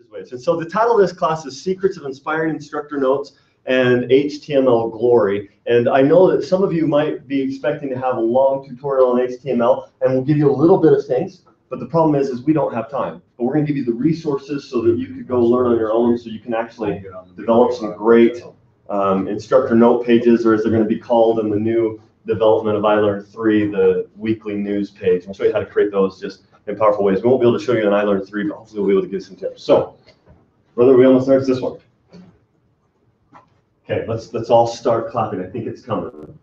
ways. And so the title of this class is Secrets of Inspiring Instructor Notes and HTML Glory. And I know that some of you might be expecting to have a long tutorial on HTML, and we'll give you a little bit of things, but the problem is we don't have time. But we're going to give you the resources so that you could go learn on your own, so you can actually develop some great instructor note pages, or as they're going to be called in the new development of iLearn 3, the weekly news page. I'll show you how to create those just in powerful ways. We won't be able to show you in iLearn 3, but hopefully we'll be able to give some tips. So, brother, we almost starts this one. Okay, let's all start clapping. I think it's coming.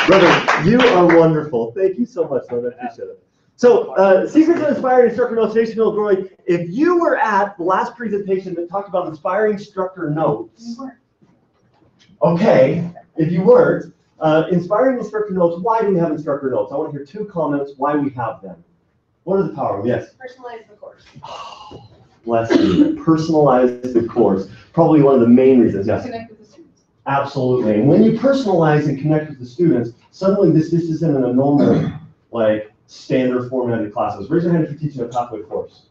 Brother, you are wonderful. Thank you so much, brother. I appreciate it. So, Secrets of Inspiring Instructor Notes, HTML Glory. If you were at the last presentation that talked about inspiring instructor notes, okay, if you weren't, inspiring instructor notes, why do we have instructor notes? I want to hear 2 comments why we have them. What are the power of them? Yes? Personalize the course. Oh, bless you. Personalize the course. Probably one of the main reasons, yes? Connect with the students. Absolutely. And when you personalize and connect with the students, suddenly this isn't a normal, like, standard formatted classes. Raise your hand if you're teaching a pathway course.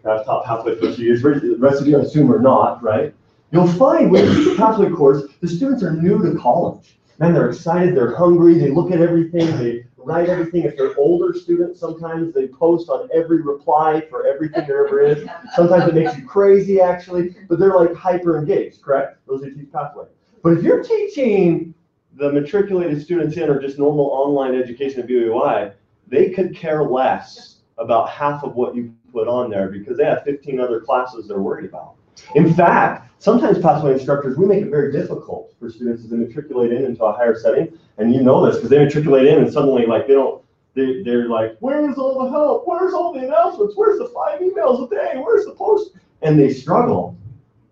I've taught pathway for 2 years. The rest of you, I assume, are not, right? You'll find when you teach a pathway course, the students are new to college. Man, they're excited, they're hungry, they look at everything, they write everything. If they're older students, sometimes they post on every reply for everything there ever is. Sometimes it makes you crazy, actually, but they're like hyper engaged, correct? Those who teach pathway. But if you're teaching the matriculated students in or just normal online education at BYU, they could care less about half of what you put on there because they have 15 other classes they're worried about. In fact, sometimes pathway instructors, we make it very difficult for students as they matriculate into a higher setting, and you know this because they matriculate in and suddenly like they're like, where's all the help? Where's all the announcements? Where's the 5 emails a day? Where's the post? And they struggle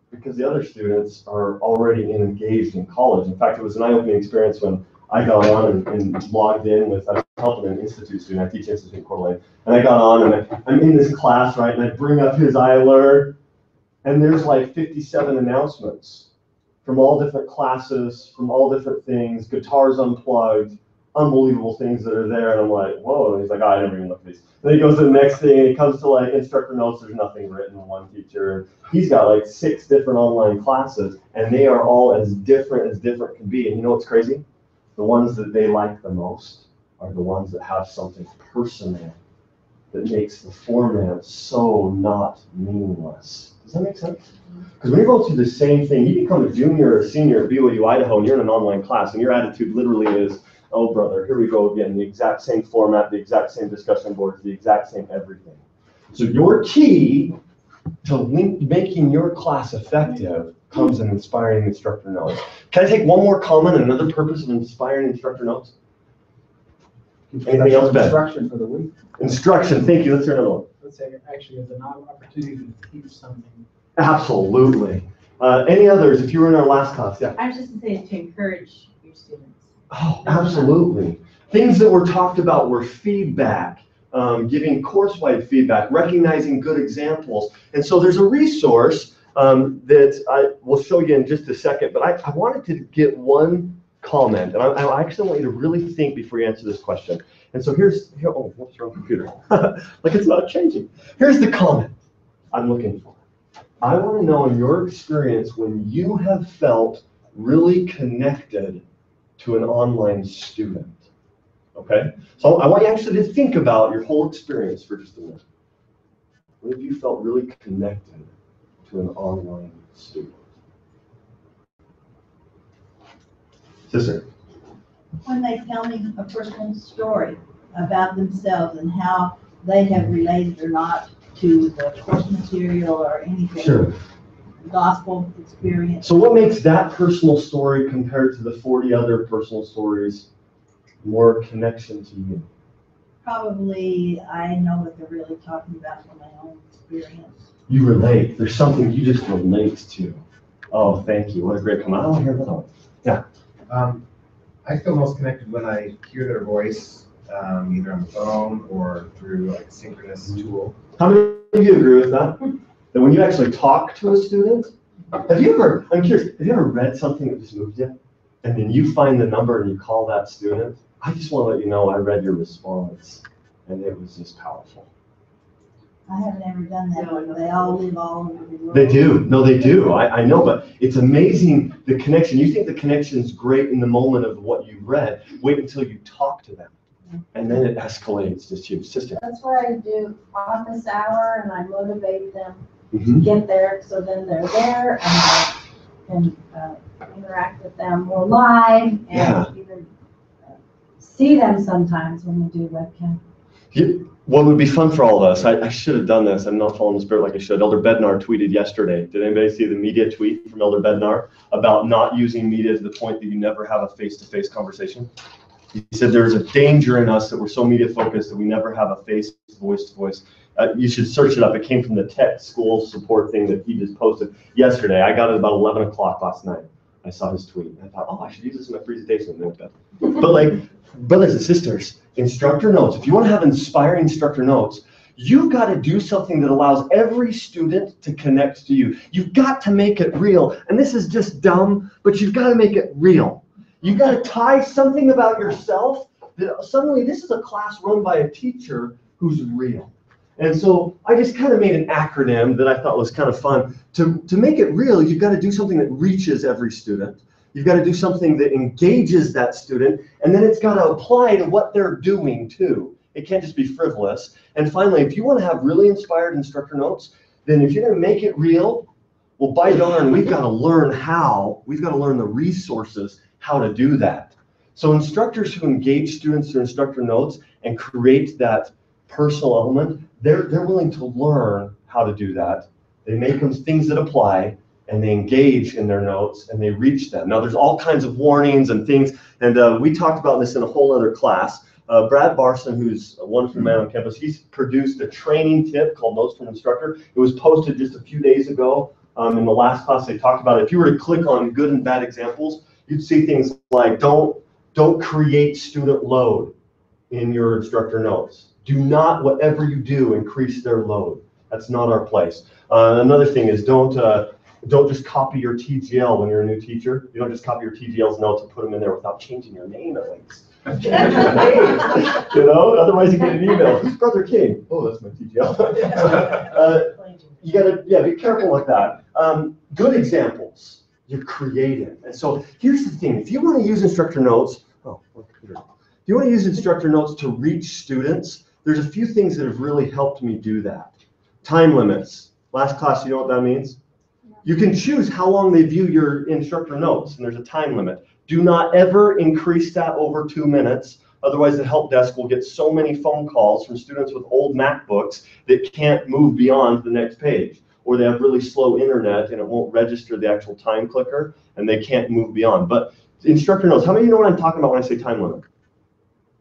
because the other students are already engaged in college. In fact, it was an eye-opening experience when I got on and logged in with, I was helping an institute student, I teach institute in Coeur d'Alene, and I got on and I'm in this class, right, and I bring up his iLearn, and there's like 57 announcements from all different classes, from all different things, guitars unplugged, unbelievable things that are there, and I'm like, whoa, and he's like, oh, I never even looked at these. And then he goes to the next thing, and he comes to like instructor notes, there's nothing written in one teacher. He's got like 6 different online classes, and they are all as different can be, and you know what's crazy? The ones that they like the most are the ones that have something personal that makes the format so not meaningless. Does that make sense? Because when you're going through the same thing, you become a junior or a senior at BYU-Idaho and you're in an online class and your attitude literally is, oh brother, here we go again, the exact same format, the exact same discussion boards, the exact same everything. So your key to making your class effective comes in inspiring instructor notes. Can I take one more comment, another purpose of inspiring instructor notes? Anything else, Ben? Instruction for the week. Instruction, thank you. Let's hear another one. Let's say actually it's an opportunity to teach something. Absolutely. Any others? If you were in our last class, yeah. I was just saying to encourage your students. Oh, absolutely. Things that were talked about were feedback, giving course-wide feedback, recognizing good examples. And so there's a resource that I will show you in just a second, but I wanted to get one comment, and I actually want you to really think before you answer this question. And so oh, what's wrong, computer? Like it's not changing. Here's the comment I'm looking for. I want to know in your experience when you have felt really connected to an online student. Okay? So I want you actually to think about your whole experience for just a minute. When have you felt really connected to an online student? Sister. When they tell me a personal story about themselves and how they have related or not to the course material or anything. Sure. Gospel experience. So what makes that personal story compared to the 40 other personal stories more connection to you? Probably I know what they're really talking about from my own experience. You relate. There's something you just relate to. Oh, thank you. What a great comment. I want to hear that one. Yeah. I feel most connected when I hear their voice, either on the phone or through like a synchronous tool. How many of you agree with that? That when you actually talk to a student, have you ever, I'm curious, have you ever read something that just moved you? And then you find the number and you call that student? I just want to let you know I read your response and it was just powerful. I haven't ever done that, No, but they all live all over the world. They do. No, they do. I know, but it's amazing the connection. You think the connection's great in the moment of what you read. Wait until you talk to them. And then it escalates. Just your sister. That's what I do office hour, and I motivate them Mm-hmm. to get there, so then they're there, and I can interact with them more live, Yeah. and even see them sometimes when we do webcam. What would be fun for all of us, I should have done this, I'm not following the spirit like I should. Elder Bednar tweeted yesterday. Did anybody see the media tweet from Elder Bednar about not using media to the point that you never have a face-to-face conversation? He said there's a danger in us that we're so media focused that we never have a voice-to-voice. You should search it up. It came from the tech school support thing that he just posted yesterday. I got it about 11 o'clock last night. I saw his tweet. And I thought, oh, I should use this in my presentation. But like, brothers and sisters, instructor notes. If you want to have inspiring instructor notes, you've got to do something that allows every student to connect to you. You've got to make it real. And this is just dumb, but you've got to make it real. You've got to tie something about yourself that suddenly this is a class run by a teacher who's real. And so I just kind of made an acronym that I thought was kind of fun. To make it real, you've got to do something that reaches every student. You've got to do something that engages that student, and then it's got to apply to what they're doing too. It can't just be frivolous. And finally, if you want to have really inspired instructor notes, then if you're going to make it real, well, by darn, we've got to learn how. We've got to learn the resources how to do that. So instructors who engage students through instructor notes and create that personal element, they're willing to learn how to do that. They make them things that apply, and they engage in their notes, and they reach them. Now, there's all kinds of warnings and things, and we talked about this in a whole other class. Brad Barson, who's a wonderful man on campus, he's produced a training tip called Notes from Instructor. It was posted just a few days ago. In the last class, they talked about it. If you were to click on good and bad examples, you'd see things like don't create student load in your instructor notes. Do not, whatever you do, increase their load. That's not our place. Another thing is don't just copy your TGL when you're a new teacher. You don't just copy your TGL's notes and put them in there without changing your name at least. You know, otherwise you get an email. Who's Brother King? Oh, that's my TGL. You gotta, be careful with that. Good examples. You're creative. And so here's the thing. If you want to use instructor notes, if you want to use instructor notes to reach students, there's a few things that have really helped me do that. Time limits. Last class, you know what that means? You can choose how long they view your instructor notes, and there's a time limit. Do not ever increase that over 2 minutes. Otherwise, the help desk will get so many phone calls from students with old MacBooks that can't move beyond the next page. Or they have really slow internet and it won't register the actual time clicker and they can't move beyond. But instructor notes, how many of you know what I'm talking about when I say time limit?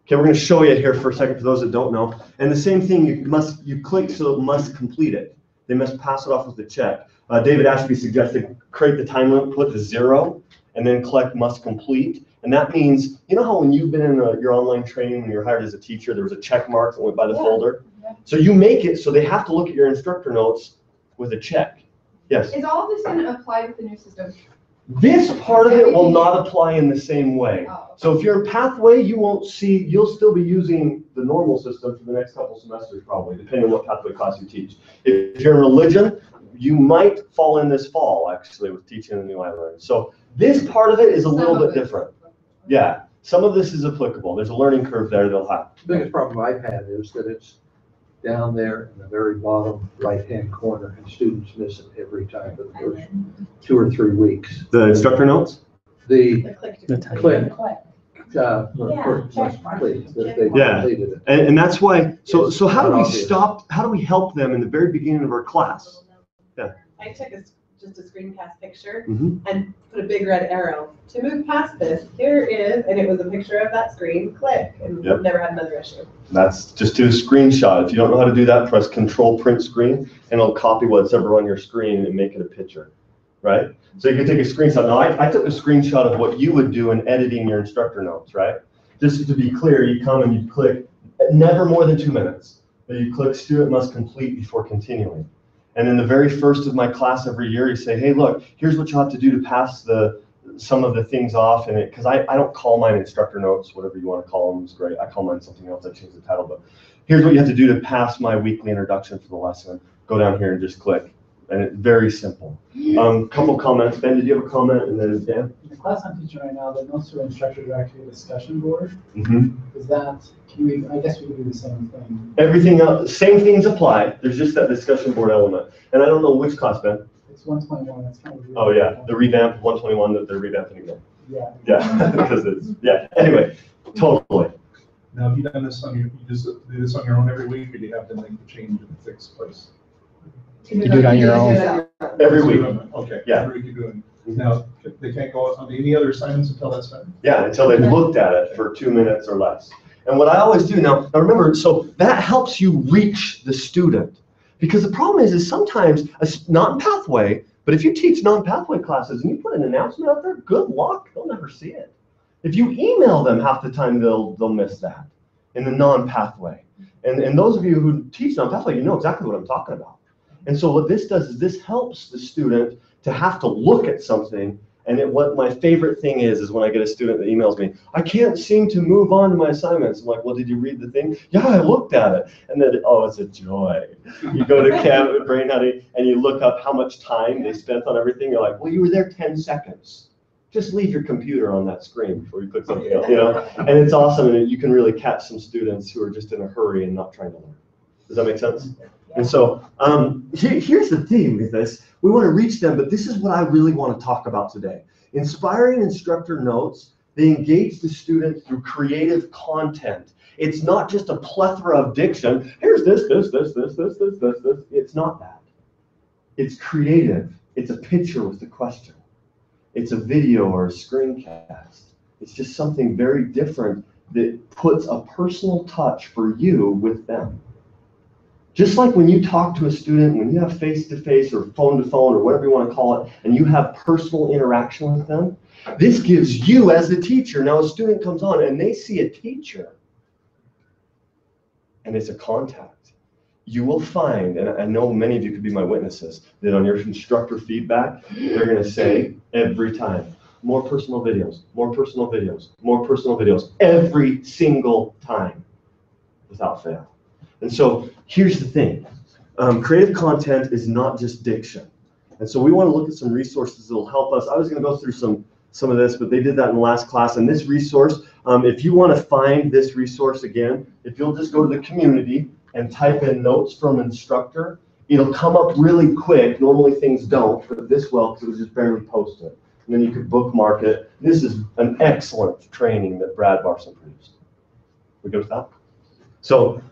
Okay, we're going to show you here for a second for those that don't know. And the same thing, you click so it must complete it. They must pass it off with a check. David Ashby suggested create the time limit, put the 0, and then click must complete. And that means, you know how when you've been in your online training, when you were hired as a teacher, there was a check mark that went by the folder? Yeah. So you make it so they have to look at your instructor notes with a check. Yes? Is all of this going to apply with the new system? This part of it will not apply in the same way. Oh. So if you're in Pathway, you'll still be using the normal system for the next couple semesters probably, depending on what Pathway class you teach. If you're in religion, you might fall in this fall, actually, with teaching the new iLearn. So this part of it is a little bit different. Yeah, some of this is applicable. There's a learning curve there they'll have. The biggest problem I've had is that it's down there in the very bottom right-hand corner, and students miss it every time for the first 2 or 3 weeks. The instructor notes? The The click, Yeah, must check mark. complete, that they Yeah. completed it. And that's why, so how do we Obvious. how do we help them in the very beginning of our class? I took just a screencast picture Mhm. and put a big red arrow. To move past this, here is, and it was a picture of that screen, click, and Yep. never had another issue. That's just do a screenshot. If you don't know how to do that, press Control Print Screen, and it'll copy what's ever on your screen and make it a picture, right? So you can take a screenshot. Now, I took a screenshot of what you would do in editing your instructor notes, right? Just to be clear, you come and you click, never more than 2 minutes, but you click Student Must Complete before continuing. And in the very first of my class every year, you say, hey, look, here's what you have to do to pass the some of the things off in it, because I don't call mine instructor notes, whatever you want to call them is great. I call mine something else. I changed the title, but here's what you have to do to pass my weekly introduction for the lesson. Go down here and just click, and it's very simple. Couple comments. Ben, did you have a comment? And then Dan? In the class I'm teaching right now, the notes to instructors are actually a discussion board. Mm-hmm. Is that, I guess we could do the same thing. Everything else, same things apply. There's just that discussion board element. And I don't know which class, Ben. It's 121, that's kind of. Oh yeah, the revamp 121 that they're revamping again. Yeah. Yeah, because it's, yeah, anyway, totally. Now, have you done this on your, you just do this on your own every week, or do you have to make the change in a fixed place? You do it on your own. Every week. Okay. Yeah. Every week you're doing. Now, they can't go on to any other assignments until that's done? Yeah, until they've looked at it for 2 minutes or less. And what I always do now remember, so that helps you reach the student. Because the problem is sometimes, not in pathway, but if you teach non-pathway classes and you put an announcement out there, good luck, they'll never see it. If you email them, half the time they'll miss that in the non-pathway. And those of you who teach non-pathway, you know exactly what I'm talking about. And so what this does is this helps the student to have to look at something. And what my favorite thing is when I get a student that emails me, I can't seem to move on to my assignments. I'm like, well, did you read the thing? Yeah, I looked at it. And then, oh, it's a joy. You go to Brain Honey and you look up how much time they spent on everything. You're like, well, you were there 10 seconds. Just leave your computer on that screen before you click something else, you know? And it's awesome, and you can really catch some students who are just in a hurry and not trying to learn. Does that make sense? And so here's the thing with this. We want to reach them, but this is what I really want to talk about today. Inspiring instructor notes, they engage the student through creative content. It's not just a plethora of diction. Here's this. It's not that. It's creative. It's a picture with a question. It's a video or a screencast. It's just something very different that puts a personal touch for you with them. Just like when you talk to a student, when you have face-to-face or phone-to-phone or whatever you want to call it, and you have personal interaction with them, this gives you as a teacher, now a student comes on and they see a teacher, and it's a contact. You will find, and I know many of you could be my witnesses, that on your instructor feedback, they're going to say every time, more personal videos, more personal videos, more personal videos, every single time, without fail. And so here's the thing. Creative content is not just diction. And so we want to look at some resources that will help us. I was going to go through some of this, but they did that in the last class. And this resource, if you want to find this resource again, if you'll just go to the community and type in notes from instructor, it'll come up really quick. Normally things don't, but this will, because it was just barely posted. And then you could bookmark it. This is an excellent training that Brad Barson produced. We go with that? So,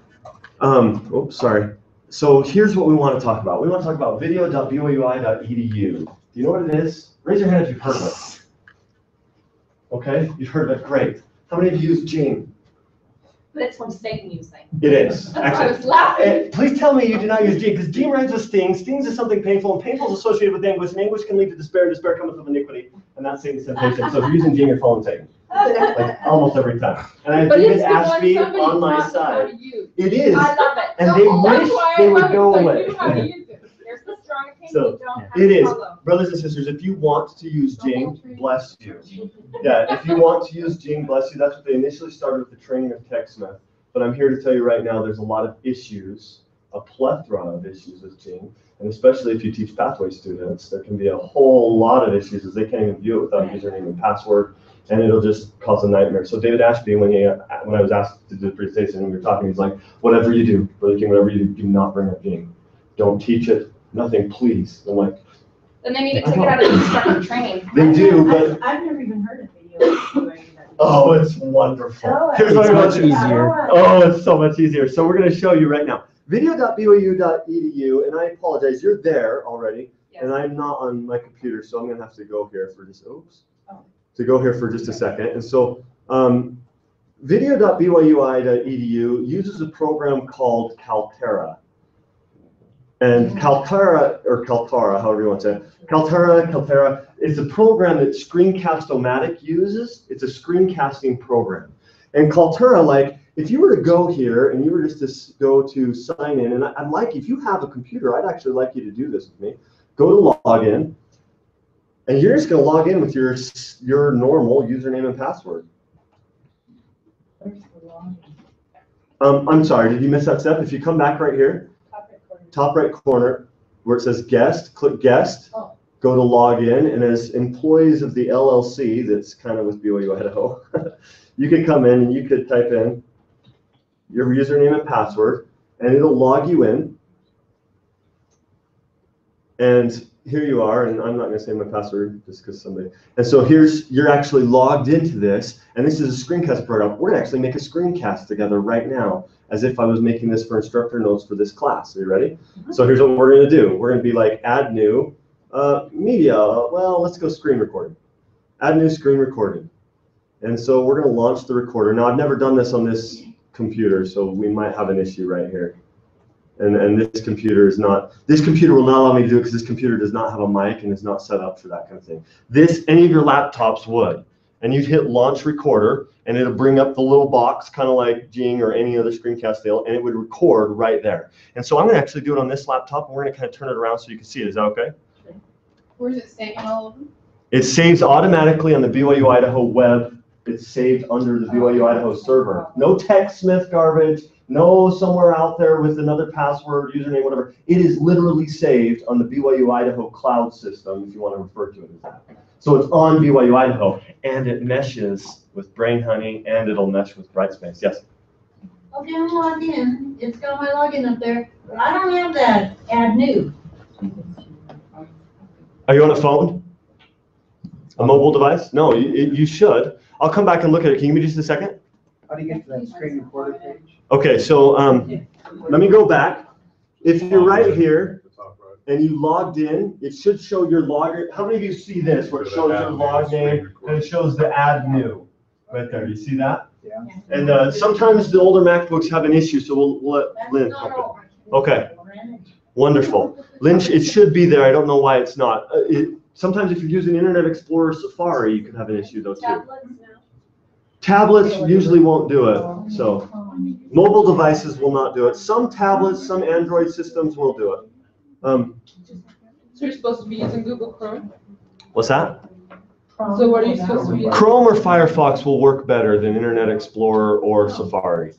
oops, sorry. So here's what we want to talk about. We want to talk about video.byui.edu. Do you know what it is? Raise your hand if you've heard of it. Okay, you've heard of it, great. How many of you use Gene? But it's from Satan using. It is. I was laughing. Please tell me you do not use Gene, because Gene rhymes with sting. Stings is something painful, and painful is associated with anguish, and anguish can lead to despair, and despair cometh of iniquity, and that's Satan's temptation. So if you're using Gene, you're following Satan. Like almost every time. And I have David Ashby on my side. It is. I love it. And So they that's wish why they I would love it, go so away. you know how to use it. There's the strong opinion, So, you don't have it to is. follow. Brothers and sisters, if you want to use Gene, bless you. Yeah, if you want to use Gene, bless you. That's what they initially started with the training of TechSmith. But I'm here to tell you right now, there's a lot of issues, a plethora of issues with Gene. And especially if you teach pathway students, there can be a whole lot of issues as they can't even view it without a username and password. And it'll just cause a nightmare. So David Ashby, when I was asked to do the presentation and we were talking, he's like, whatever you do, Brother King, whatever you do not bring up Gene. Don't teach it, nothing, please. I'm like, Then they need to take it out of the instructor training. they do, but I've never even heard of video. oh, it's wonderful. Oh, Here's what It's I'm much gonna do. easier. Oh, it's so much easier. So we're going to show you right now. Video.byu.edu, and I apologize, you're there already, Yes. and I'm not on my computer, so I'm going to have to go here for just, to go here for just a second. And so video.byu.edu uses a program called Kaltera. And Kaltera, or Kaltara, however you want to say it, Kaltera is a program that Screencast-O-Matic uses. It's a screencasting program. And Kaltera, like, if you were to go here and you were just to go to sign in, and I'd like, if you have a computer, I'd actually like you to do this with me. Go to login, And you're just gonna log in with your normal username and password. I'm sorry, did you miss that step? If you come back right here, top right corner, where it says guest, click guest, go to log in, and as employees of the LLC, that's kind of with BYU-Idaho, you could come in and you could type in your username and password, and it'll log you in. And here you are, and I'm not going to say my password just because somebody. And so you're actually logged into this, and this is a screencast program. We're going to actually make a screencast together right now, as if I was making this for instructor notes for this class. Are you ready? So here's what we're going to do. We're going to be like, add new media. Well, let's go screen recording. Add new screen recording. And so we're going to launch the recorder. Now, I've never done this on this computer, so we might have an issue right here. And this computer will not allow me to do it because this computer does not have a mic and is not set up for that kind of thing. Any of your laptops would. And you'd hit launch recorder, and it'll bring up the little box, kind of like Jing or any other screencast deal, and it would record right there. And so I'm going to actually do it on this laptop, and we're going to kind of turn it around so you can see it. Is that okay? Where's it saving all of them? It saves automatically on the BYU-Idaho web. It's saved under the BYU-Idaho server. No TechSmith garbage. No, somewhere out there with another password, username, whatever. It is literally saved on the BYU-Idaho cloud system, if you want to refer to it as that. So it's on BYU-Idaho, and it meshes with Brain Honey, and it'll mesh with Brightspace. Yes? Okay, I'm logged in. It's got my login up there, but I don't have that add new. Are you on a phone? A mobile device? No, you should. I'll come back and look at it. Can you give me just a second? How do you get to that screen recorder page? Okay, so let me go back. If you're right here and you logged in, it should show your login. How many of you see this where it shows your log name and it shows the add new right there? Do you see that? Yeah. And sometimes the older MacBooks have an issue, so we'll let Lynn help it. Okay, wonderful. Lynn, it should be there. I don't know why it's not. Sometimes if you're using Internet Explorer Safari, you can have an issue though too. Tablets usually won't do it, so mobile devices will not do it. Some tablets, some Android systems will do it. So you're supposed to be using Google Chrome? What's that? So what are you supposed to be using? Chrome or Firefox will work better than Internet Explorer or Safari.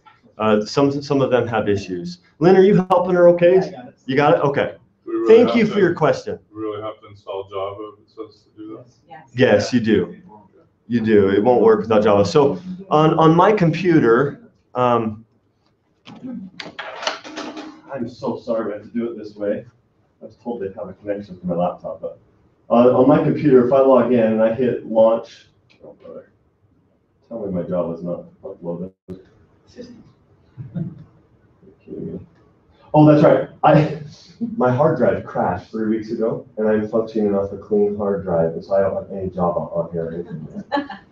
Some of them have issues. Lynn, are you helping her okay? I got it. You got it? Okay. Really Thank you for your question. We really have to install Java if it says to do that? Yes, you do. You do. It won't work without Java. So on my computer, I'm so sorry I have to do it this way. I was told they'd have a connection to my laptop, but on my computer, if I log in and I hit launch, oh brother, tell me my Java's not uploaded. Oh, that's right. My hard drive crashed 3 weeks ago, and I'm functioning off a clean hard drive, and so I don't have any Java on here or anything.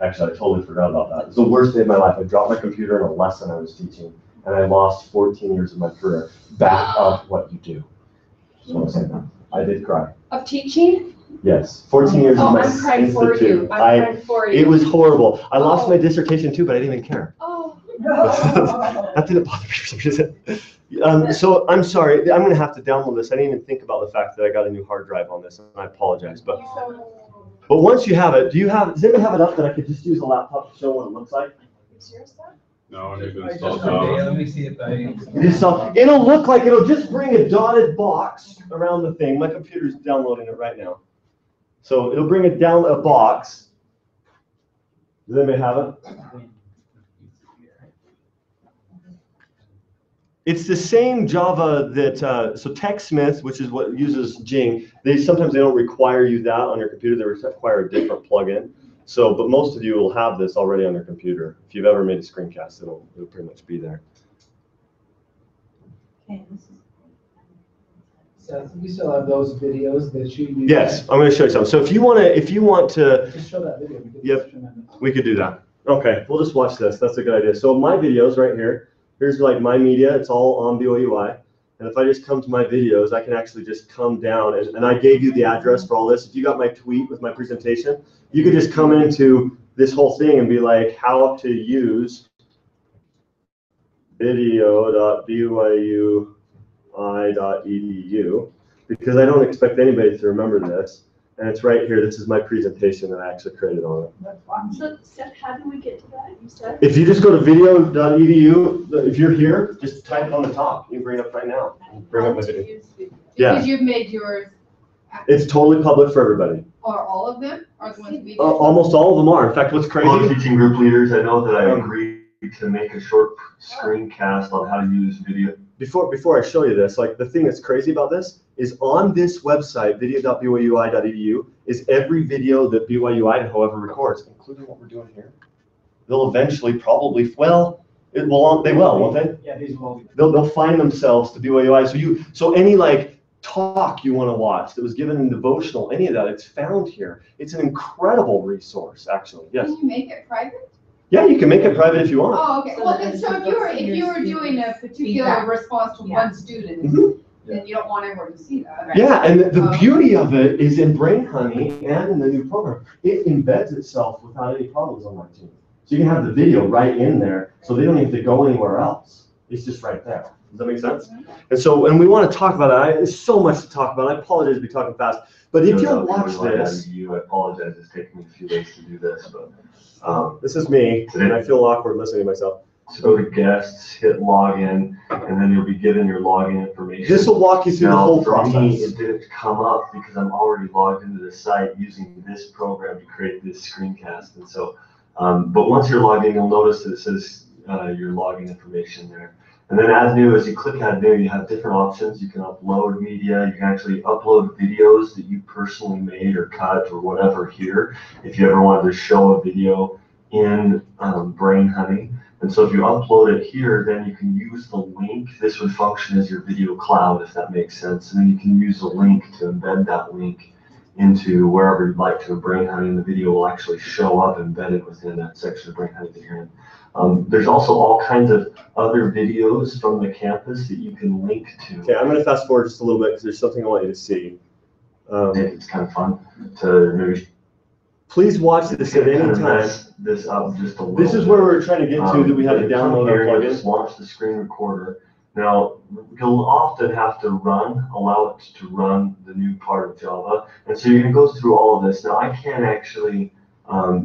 Actually, I totally forgot about that. It's the worst day of my life. I dropped my computer in a lesson I was teaching, and I lost 14 years of my career. Back up what you do. Just want to say that. I did cry. Of teaching? Yes, 14 years of my I'm crying for institute. you. I'm crying for you. It was horrible. I lost my dissertation too, but I didn't even care. Oh. That didn't bother me for some reason. So I'm sorry, I'm going to have to download this. I didn't even think about the fact that I got a new hard drive on this, and I apologize. But once you have it, does anyone have it up that I could just use a laptop to show what it looks like? No, I need to install Java. Let me see if It'll look like it'll just bring a dotted box around the thing. My computer's downloading it right now. So it'll bring it down a box. Does anybody have it? It's the same Java that, so TechSmith, which is what uses Jing, sometimes they don't require you that on your computer, they require a different plugin. So, but most of you will have this already on your computer. If you've ever made a screencast, it'll pretty much be there. Okay, Seth, you still have those videos that you use? Yes, I'm going to show you some. So if you want to, Just show that video. Yep, we could do that. Okay, we'll just watch this. That's a good idea. So my videos right here, here's like my media. It's all on BYU-UI. And if I just come to my videos, I can actually just come down, and I gave you the address for all this. If you got my tweet with my presentation, you could just come into this whole thing and be like, how to use video.byui.edu, because I don't expect anybody to remember this. And it's right here. This is my presentation that I actually created on it. That's fun. So, Seth, how do we get to that? You said? If you just go to video.edu, if you're here, just type it on the top. You can bring it up right now. Bring up my video. Yeah. Because you've made yours, It's totally public for everybody. or all of them, or the ones we did? Almost all of them are. In fact, what's crazy? Well, teaching group leaders, I know that I agreed to make a short screencast on how to use video. Before I show you this, like the thing that's crazy about this is on this website, video.byui.edu, is every video that BYU-Idaho ever records, including what we're doing here. They'll eventually probably, well, they will, won't they? Yeah, these will. They'll find themselves to BYU-Idaho. So any like talk you want to watch that was given in devotional, any of that, it's found here. It's an incredible resource, actually. Yes. Can you make it private? Yeah, you can make it private if you want. Oh, okay. So Well, that so if you were doing a particular feedback. response to Yeah. one student, Mhm. then you don't want everyone to see that. Yeah, and the beauty of it is in Brain Honey and in the new program, it embeds itself without any problems on my team. So you can have the video right in there, so they don't have to go anywhere else. It's just right there. Does that make sense? And we want to talk about that. There's so much to talk about. I apologize to be talking fast, but if you'll watch this. I apologize, it's taken me a few days to do this, but. This is me, and I feel awkward listening to myself. So go to guests, hit login, and then you'll be given your login information. This will walk you through the whole For me, process. it didn't come up because I'm already logged into the site using this program to create this screencast. And so, but once you're logged in, you'll notice that it says your login information there. And then add new, as you click add new, you have different options. You can upload media. You can actually upload videos that you personally made or cut or whatever here. If you ever wanted to show a video in Brain Honey. And so if you upload it here, then you can use the link. This would function as your video cloud, if that makes sense. And then you can use the link to embed that link into wherever you'd like to in Brain Honey, and the video will actually show up embedded within that section of Brain Honey that you're in. There's also all kinds of other videos from the campus that you can link to. Okay, I'm going to fast forward just a little bit because there's something I want you to see. It's kind of fun to maybe. Please watch this at any time. This up just a little. This is where we're trying to get to, that we had to download our plugin. plugin. Just launch the screen recorder. Now, you'll often have to allow it to run the new part of Java. And so you're going to go through all of this. Now, I can't actually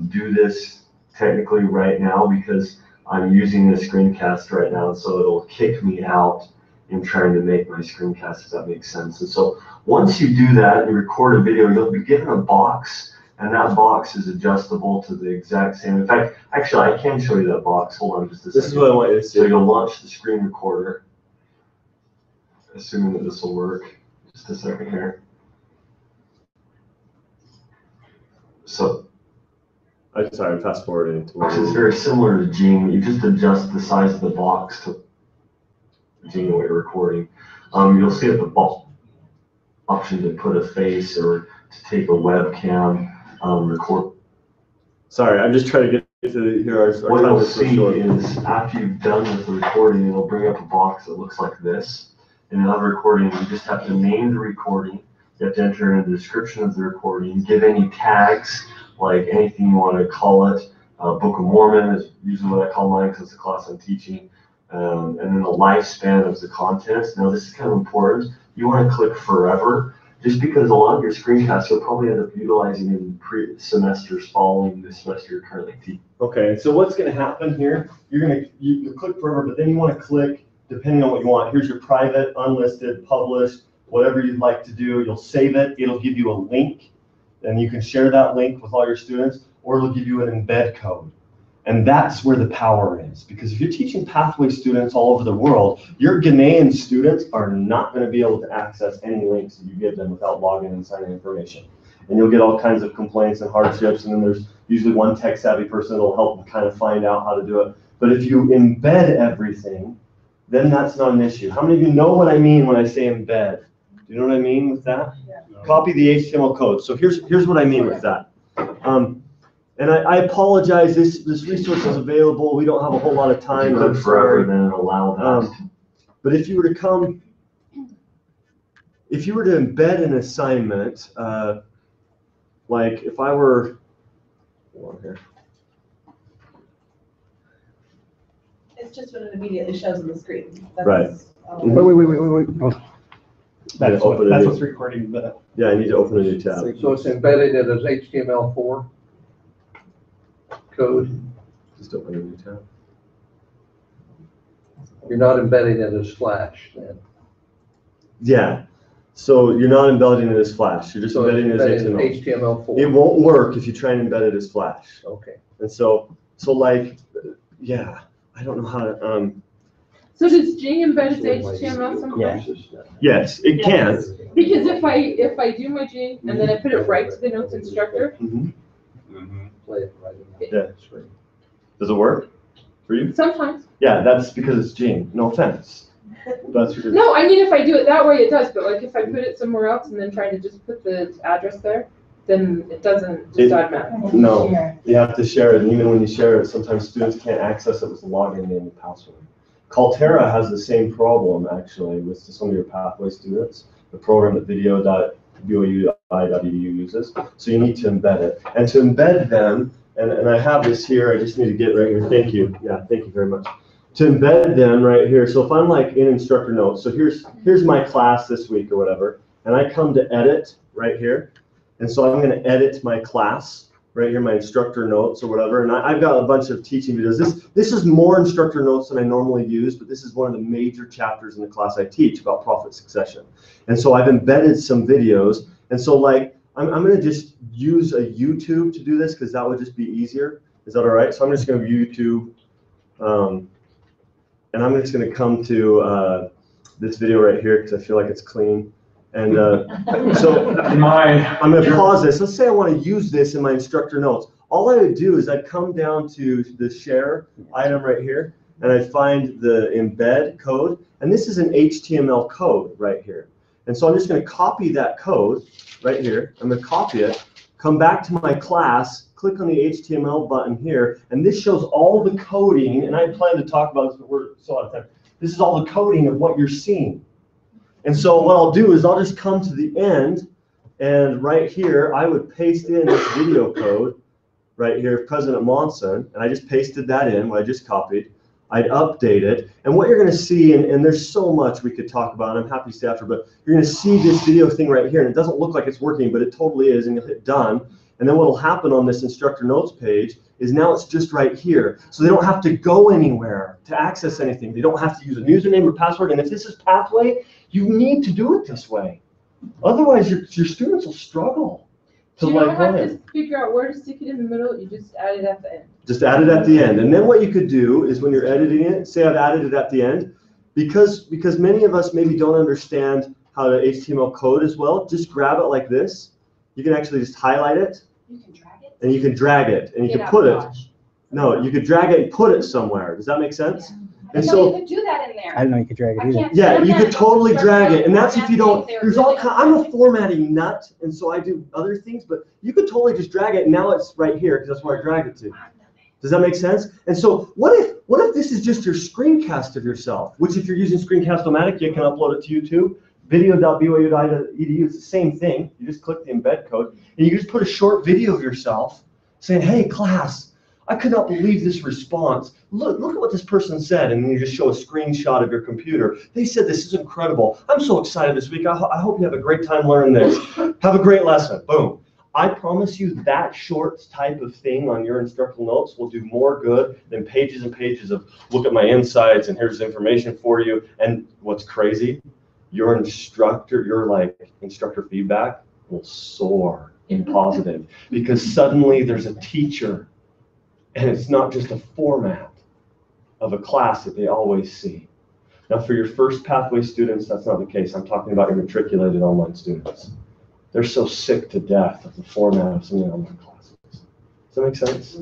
do this technically right now because I'm using the screencast right now. So it'll kick me out in trying to make my screencast, if that makes sense. And so once you do that, you record a video, you'll be given a box. And that box is adjustable to the exact same. In fact, actually, I can show you that box. Hold on just a second. This is what I want you to see. So you'll launch the screen recorder, assuming that this will work. Just a second here. So, I'm sorry, I'm fast forwarding to it's very similar to Gene. You just adjust the size of the box to Gene the way you're recording. You'll see at the bottom option to put a face or to take a webcam. Record. Sorry, I'm just trying to get to here. Our What time you'll is so see short. is after you've done with the recording, it'll bring up a box that looks like this. In another recording, you just have to name the recording. You have to enter in the description of the recording, give any tags, like anything you want to call it. Book of Mormon is usually what I call mine because it's the class I'm teaching. And then the lifespan of the contents. Now this is kind of important. You want to click forever. Just because a lot of your screencasts you'll probably end up utilizing in semesters following the semester you're currently teaching. Okay, so what's going to happen here? You click forever, but then you want to click depending on what you want. Here's your private, unlisted, published, whatever you'd like to do. You'll save it. It'll give you a link, and you can share that link with all your students, or it'll give you an embed code. And that's where the power is, because if you're teaching pathway students all over the world, your Ghanaian students are not going to be able to access any links that you give them without logging and signing information. And you'll get all kinds of complaints and hardships, and then there's usually one tech-savvy person that'll help them kind of find out how to do it. But if you embed everything, then that's not an issue. How many of you know what I mean when I say embed? Do you know what I mean with that? Yeah. Copy the HTML code. So here's what I mean with that. And I apologize, this resource is available. We don't have a whole lot of time. Click forever, then it'll allow that. But if you were to embed an assignment, like if I were, hold on here. It's just what it immediately shows on the screen. That's Right. all. Wait. Oh. That's open a that's new- what's recording, but. Yeah, I need to open a new tab. So it's embedded in as HTML4 code. Just open a new tab. You're not embedding it as Flash then. Yeah. So you're not embedding it as Flash. You're just So it's embedding it as embedded in HTML. HTML4. It won't work if you try and embed it as Flash. Okay. And so like, yeah, I don't know how to, So does G embed its HTML sometimes? yes, it can. Because if I do my G and then I put it right to the notes instructor, Mhm. Play it right in the Yeah. screen. Does it work for you? sometimes. Yeah, that's because it's Gene. No offense. That's because. No, I mean, if I do it that way, it does, but like if I put it somewhere else and then try to just put the address there, then it doesn't just automatically. No, you have to share it, and even when you share it, sometimes students can't access it with the login name and password. Caltera has the same problem, actually, with some of your pathway students, the program that video.byui.edu uses. So you need to embed it. And to embed them, and I have this here, I just need to get right here. Thank you. Yeah, thank you very much. To embed them right here. So if I'm like in instructor notes, so here's my class this week or whatever, and I come to edit right here. And so I'm going to edit my class right here, my instructor notes or whatever. And I've got a bunch of teaching videos. This is more instructor notes than I normally use, but this is one of the major chapters in the class I teach about profit succession. And so I've embedded some videos. And so like, I'm going to just use a YouTube to do this because that would just be easier. Is that all right? So I'm just going to YouTube, and I'm just going to come to this video right here because I feel like it's clean. And so I'm going to pause this. Let's say I want to use this in my instructor notes. All I would do is I'd come down to the share item right here, and I'd find the embed code. And this is an HTML code right here. And so I'm just going to copy that code right here. I'm going to copy it, come back to my class, click on the HTML button here, and this shows all the coding. And I plan to talk about this, but we're so out of time. This is all the coding of what you're seeing. And so what I'll do is I'll just come to the end, and right here I would paste in this video code right here, President Monson, and I just pasted that in, what I just copied. I'd update it, and what you're going to see, and there's so much we could talk about, and I'm happy to stay after, but you're going to see this video thing right here, and it doesn't look like it's working, but it totally is, and you'll hit done. And then what will happen on this instructor notes page is now it's just right here. So they don't have to go anywhere to access anything. They don't have to use a username or password. And if this is Pathway, you need to do it this way. Otherwise, your students will struggle to You don't like have learn. to figure out where to stick it in the middle, you just add it at the end. Just add it at the end. And then what you could do is when you're editing it, say I've added it at the end, because many of us maybe don't understand how to HTML code as well, just grab it like this. You can actually just highlight it. You can drag it? And you can drag it, and you can put it. No, you could drag it and put it somewhere. Does that make sense? I And know you so, could do that in there. I didn't know you could drag it I either. can't yeah, stand you that. could totally drag it, and that's if you don't. They're There's all really kind. I'm a formatting nut, and so I do other things, but you could totally just drag it, and now it's right here because that's where I dragged it to. Does that make sense? And so, what if this is just your screencast of yourself? Which, if you're using Screencast-O-Matic, you can upload it to YouTube. Video.byui.edu is the same thing. You just click the embed code, and you just put a short video of yourself saying, "Hey, class, I could not believe this response. Look at what this person said," and then you just show a screenshot of your computer. They said this is incredible. I'm so excited this week. I hope you have a great time learning this. Have a great lesson. Boom. I promise you that short type of thing on your instructional notes will do more good than pages and pages of look at my insights and here's information for you. And what's crazy, your instructor feedback will soar in positive because suddenly there's a teacher. And it's not just a format of a class that they always see. Now, for your first pathway students, that's not the case. I'm talking about your matriculated online students. They're so sick to death of the format of some of the online classes. Does that make sense?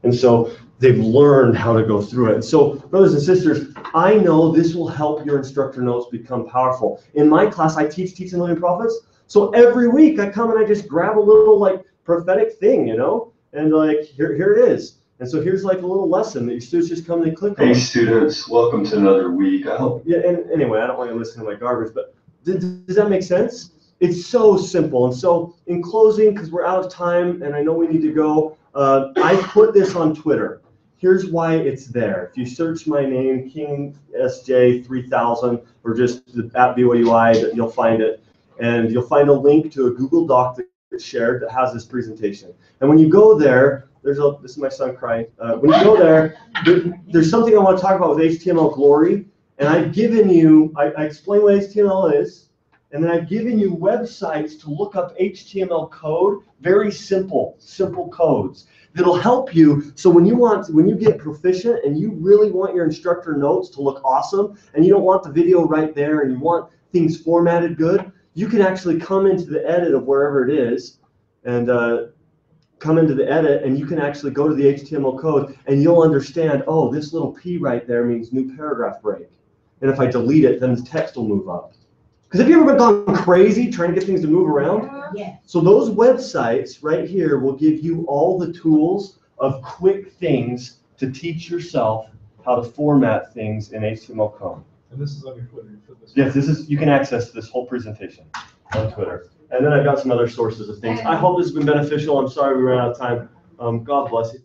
And so they've learned how to go through it. So, brothers and sisters, I know this will help your instructor notes become powerful. In my class, I teach Teaching Living Prophets. So every week I come and I just grab a little like prophetic thing, you know, and like here it is. And so here's like a little lesson that your students just come and they click on. Hey students, welcome to another week. I hope. Yeah, and anyway, I don't want you to listen to my garbage, but does that make sense? It's so simple. And so in closing, because we're out of time and I know we need to go, I put this on Twitter. Here's why it's there. If you search my name, King SJ 3000, or just at BYU-I, you'll find it. And you'll find a link to a Google Doc that's shared that has this presentation. And when you go there, this is my son crying. When you go there, there's something I want to talk about with HTML Glory. And I've given you, I explain what HTML is, and then I've given you websites to look up HTML code, very simple codes that'll help you. So when you get proficient and you really want your instructor notes to look awesome, and you don't want the video right there, and you want things formatted good, you can actually come into the edit of wherever it is, and come into the edit, and you can actually go to the HTML code, and you'll understand, oh, this little P right there means new paragraph break. And if I delete it, then the text will move up. Because have you ever gone crazy trying to get things to move around? Yeah. So those websites right here will give you all the tools of quick things to teach yourself how to format things in HTML code. And this is on your Twitter. You put this. Yes, you can access this whole presentation on Twitter. And then I've got some other sources of things. I hope this has been beneficial. I'm sorry we ran out of time. God bless you.